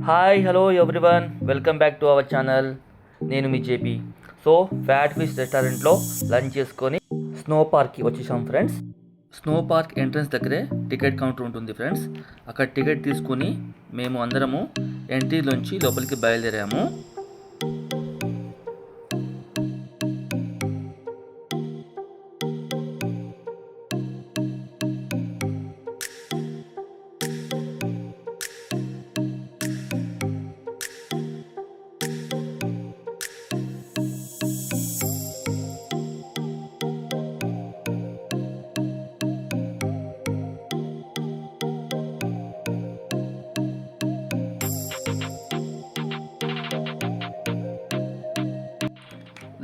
Hi hello everyone, welcome back to our channel. నేను మీ JP. So fat fish రెస్టారెంట్లో lunch చేసుకొని snow పార్క్కి వచ్చేసాం ఫ్రెండ్స్. స్నో పార్క్ ఎంట్రన్స్ దగ్గరే టికెట్ కౌంటర్ ఉంటుంది ఫ్రెండ్స్. అక్కడ టికెట్ తీసుకొని మేము అందరము ఎంట్రీలోంచి లోపలికి బయలుదేరాము.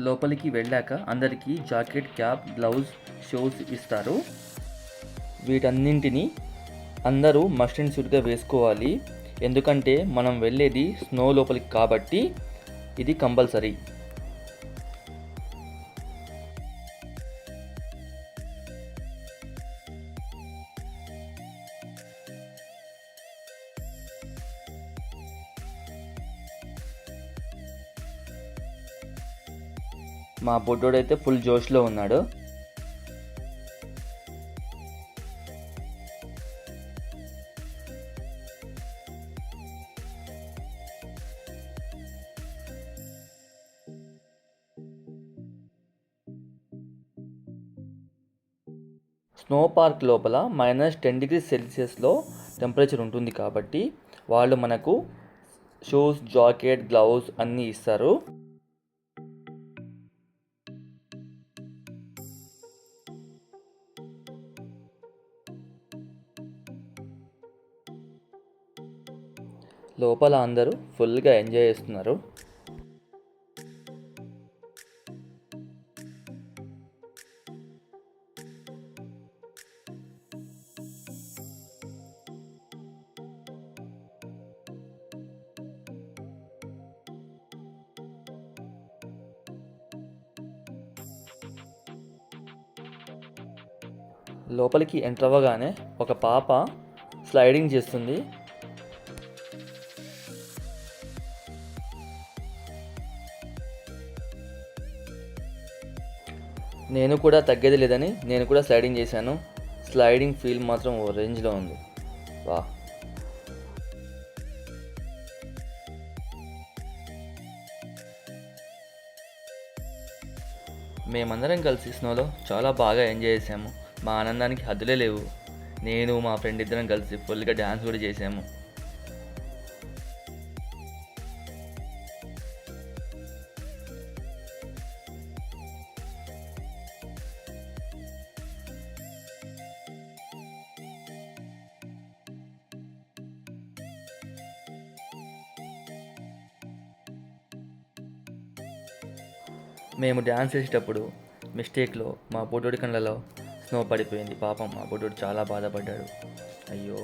లోపలికి వెళ్ళాక అందరికీ జాకెట్, క్యాప్, గ్లౌజ్, షూస్ ఇస్తారు. వీటన్నింటినీ అందరూ మస్ట్ అండ్ షుడ్గా వేసుకోవాలి. ఎందుకంటే మనం వెళ్ళేది స్నో లోపలికి కాబట్టి ఇది కంపల్సరీ. మా బొడ్డోడైతే ఫుల్ జోష్లో ఉన్నాడు. స్నో పార్క్ లోపల -10°C టెంపరేచర్ ఉంటుంది కాబట్టి వాళ్ళు మనకు షూస్, జాకెట్, గ్లౌజ్ అన్నీ ఇస్తారు. లోపల అందరూ ఫుల్గా ఎంజాయ్ చేస్తున్నారు. లోపలికి ఎంటర్ అవ్వగానే ఒక పాప స్లైడింగ్ చేస్తుంది. నేను కూడా తగ్గేది లేదని నేను కూడా స్లైడింగ్ చేశాను. స్లైడింగ్ ఫీల్ మాత్రం ఓ రేంజ్లో ఉంది. వా, మేమందరం కలిసి స్నోలో చాలా బాగా ఎంజాయ్ చేసాము. మా ఆనందానికి హద్దులే లేవు. నేను మా ఫ్రెండ్ ఇద్దరం కలిసి ఫుల్గా డ్యాన్స్ కూడా చేసాము. మేము డ్యాన్స్ చేసేటప్పుడు మిస్టేక్లో మా బొడ్డోడి కళ్ళలో స్నో పడిపోయింది. పాపం మా బొడ్డోడు చాలా బాధపడ్డాడు. అయ్యో.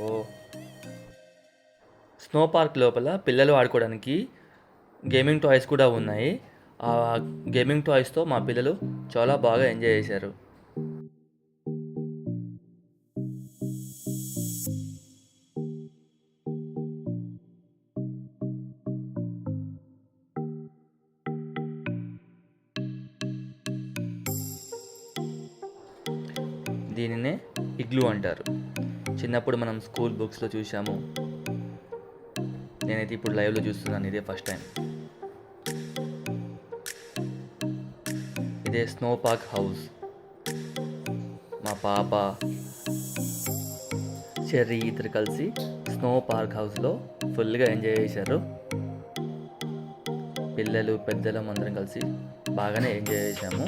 స్నో పార్క్ లోపల పిల్లలు ఆడుకోవడానికి గేమింగ్ టాయ్స్ కూడా ఉన్నాయి. ఆ గేమింగ్ టాయ్స్తో మా పిల్లలు చాలా బాగా ఎంజాయ్ చేశారు. దీనినే ఇగ్లూ అంటారు. చిన్నప్పుడు మనం స్కూల్ బుక్స్లో చూసాము. నేనైతే ఇప్పుడు లైవ్లో చూస్తున్నాను. ఇదే ఫస్ట్ టైం. ఇదే స్నో పార్క్ హౌస్. మా పాప, చెర్రీ ఇద్దరు కలిసి స్నో పార్క్ హౌస్లో ఫుల్గా ఎంజాయ్ చేశారు. పిల్లలు, పెద్దలు అందరం కలిసి బాగానే ఎంజాయ్ చేశాము.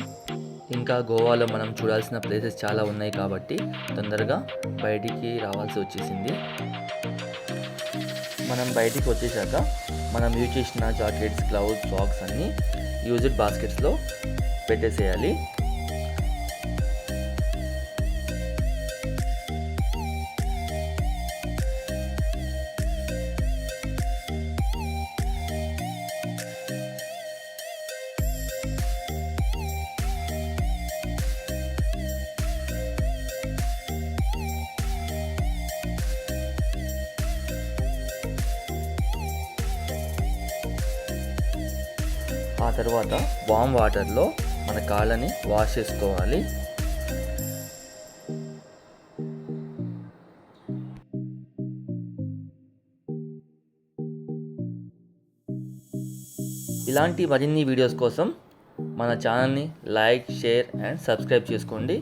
ఇంకా గోవాలో మనం చూడాల్సిన ప్లేసెస్ చాలా ఉన్నాయి కాబట్టి తొందరగా బయటికి రావాల్సి వచ్చేసింది. మనం బయటికి వచ్చేసాక మనం యూజ్ చేసిన జాకెట్స్, గ్లౌజ్, సాక్స్ అన్నీ యూజ్డ్ బాస్కెట్స్లో పెట్టేసేయాలి. ఆ తర్వాత వామ్ వాటర్లో మన కాళ్ళని వాష్ చేసుకోవాలి. ఇలాంటి మరిన్ని వీడియోస్ కోసం మన ఛానల్ని లైక్, షేర్ అండ్ సబ్స్క్రైబ్ చేసుకోండి.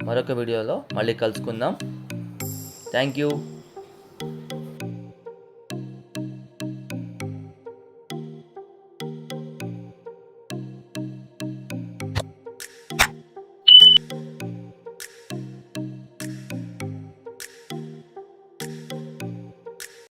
మరొక వీడియోలో మళ్ళీ కలుసుకుందాం. Thank you.